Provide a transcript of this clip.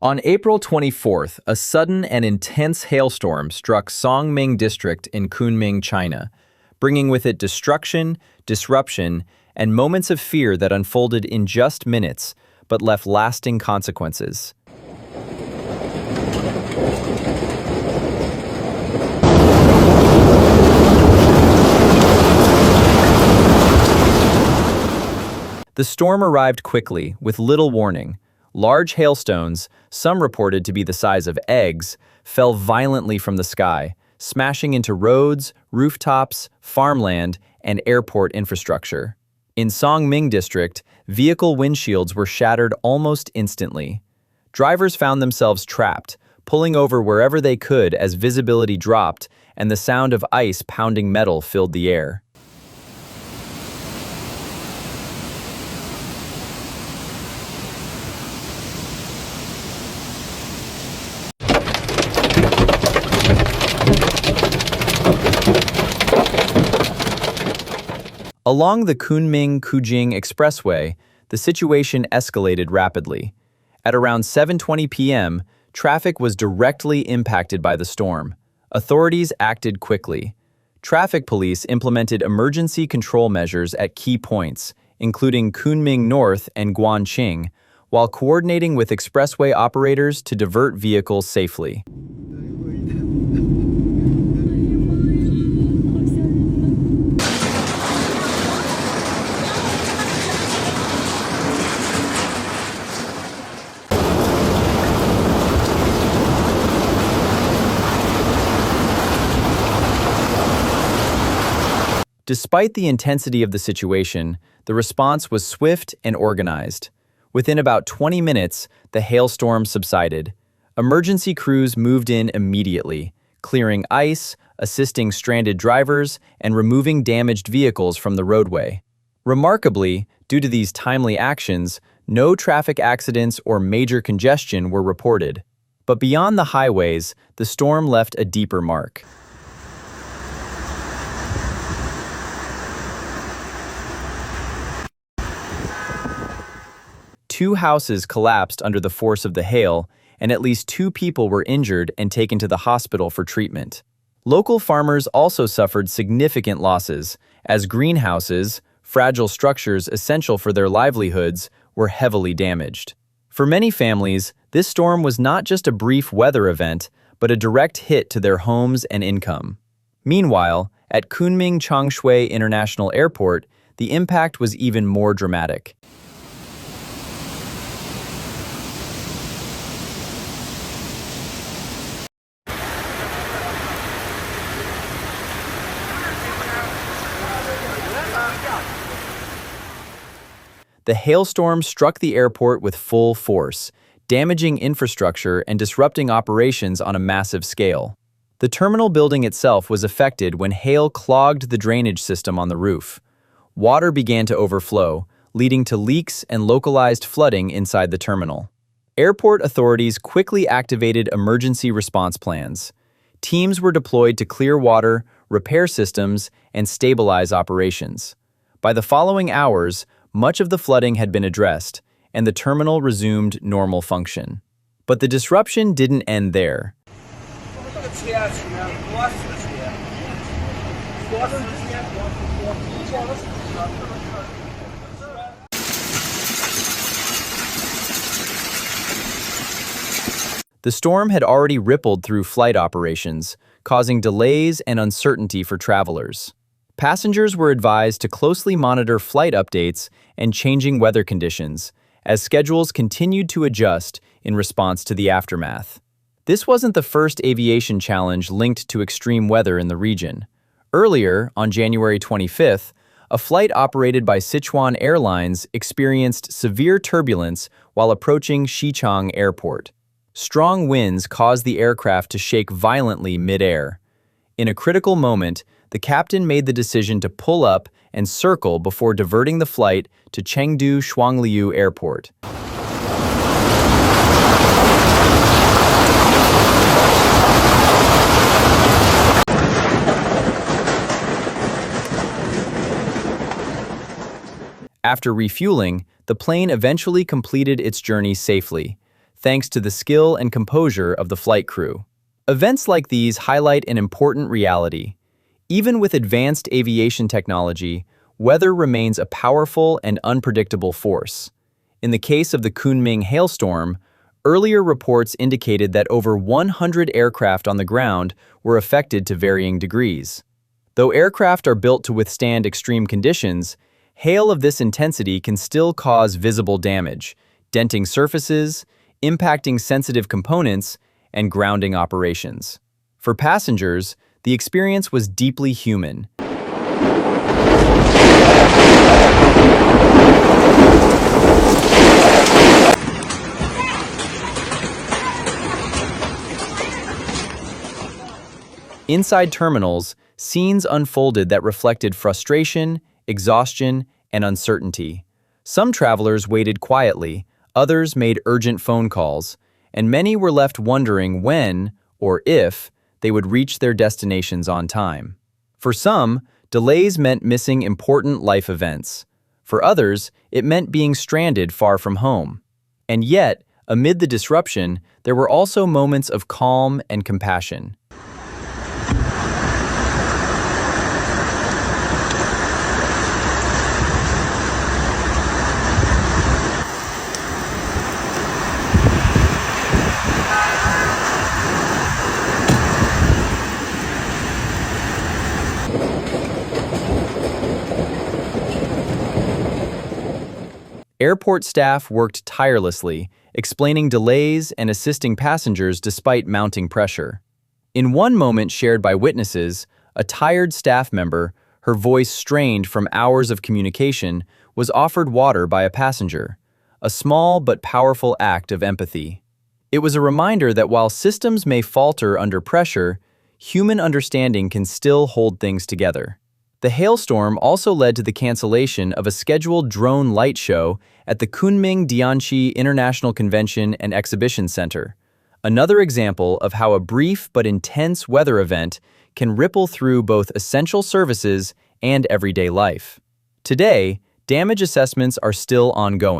On April 24th, a sudden and intense hailstorm struck Songming District in Kunming, China, bringing with it destruction, disruption, and moments of fear that unfolded in just minutes, but left lasting consequences. The storm arrived quickly, with little warning. Large hailstones, some reported to be the size of eggs, fell violently from the sky, smashing into roads, rooftops, farmland, and airport infrastructure. In Songming District, vehicle windshields were shattered almost instantly. Drivers found themselves trapped, pulling over wherever they could as visibility dropped and the sound of ice pounding metal filled the air. Along the Kunming-Kujing Expressway, the situation escalated rapidly. At around 7:20 p.m., traffic was directly impacted by the storm. Authorities acted quickly. Traffic police implemented emergency control measures at key points, including Kunming North and Guanqing, while coordinating with expressway operators to divert vehicles safely. Despite the intensity of the situation, the response was swift and organized. Within about 20 minutes, the hailstorm subsided. Emergency crews moved in immediately, clearing ice, assisting stranded drivers, and removing damaged vehicles from the roadway. Remarkably, due to these timely actions, no traffic accidents or major congestion were reported. But beyond the highways, the storm left a deeper mark. Two houses collapsed under the force of the hail, and at least 2 people were injured and taken to the hospital for treatment. Local farmers also suffered significant losses, as greenhouses, fragile structures essential for their livelihoods, were heavily damaged. For many families, this storm was not just a brief weather event, but a direct hit to their homes and income. Meanwhile, at Kunming Changshui International Airport, the impact was even more dramatic. The hailstorm struck the airport with full force, damaging infrastructure and disrupting operations on a massive scale. The terminal building itself was affected when hail clogged the drainage system on the roof. Water began to overflow, leading to leaks and localized flooding inside the terminal. Airport authorities quickly activated emergency response plans. Teams were deployed to clear water, repair systems, and stabilize operations. By the following hours, much of the flooding had been addressed, and the terminal resumed normal function. But the disruption didn't end there. The storm had already rippled through flight operations, causing delays and uncertainty for travelers. Passengers were advised to closely monitor flight updates and changing weather conditions, as schedules continued to adjust in response to the aftermath. This wasn't the first aviation challenge linked to extreme weather in the region. Earlier, on January 25th, a flight operated by Sichuan Airlines experienced severe turbulence while approaching Sichuan Airport. Strong winds caused the aircraft to shake violently mid-air. In a critical moment, the captain made the decision to pull up and circle before diverting the flight to Chengdu Shuangliu Airport. After refueling, the plane eventually completed its journey safely. thanks to the skill and composure of the flight crew. Events like these highlight an important reality. Even with advanced aviation technology, weather remains a powerful and unpredictable force. In the case of the Kunming hailstorm, earlier reports indicated that over 100 aircraft on the ground were affected to varying degrees. Though aircraft are built to withstand extreme conditions, hail of this intensity can still cause visible damage, denting surfaces, impacting sensitive components, and grounding operations. For passengers, the experience was deeply human. Inside terminals, scenes unfolded that reflected frustration, exhaustion, and uncertainty. Some travelers waited quietly, others made urgent phone calls, and many were left wondering when, or if, they would reach their destinations on time. For some, delays meant missing important life events. For others, it meant being stranded far from home. And yet, amid the disruption, there were also moments of calm and compassion. Airport staff worked tirelessly, explaining delays and assisting passengers despite mounting pressure. In one moment shared by witnesses, a tired staff member, her voice strained from hours of communication, was offered water by a passenger, a small but powerful act of empathy. It was a reminder that while systems may falter under pressure, human understanding can still hold things together. The hailstorm also led to the cancellation of a scheduled drone light show at the Kunming Changshui International Convention and Exhibition Center, another example of how a brief but intense weather event can ripple through both essential services and everyday life. Today, damage assessments are still ongoing.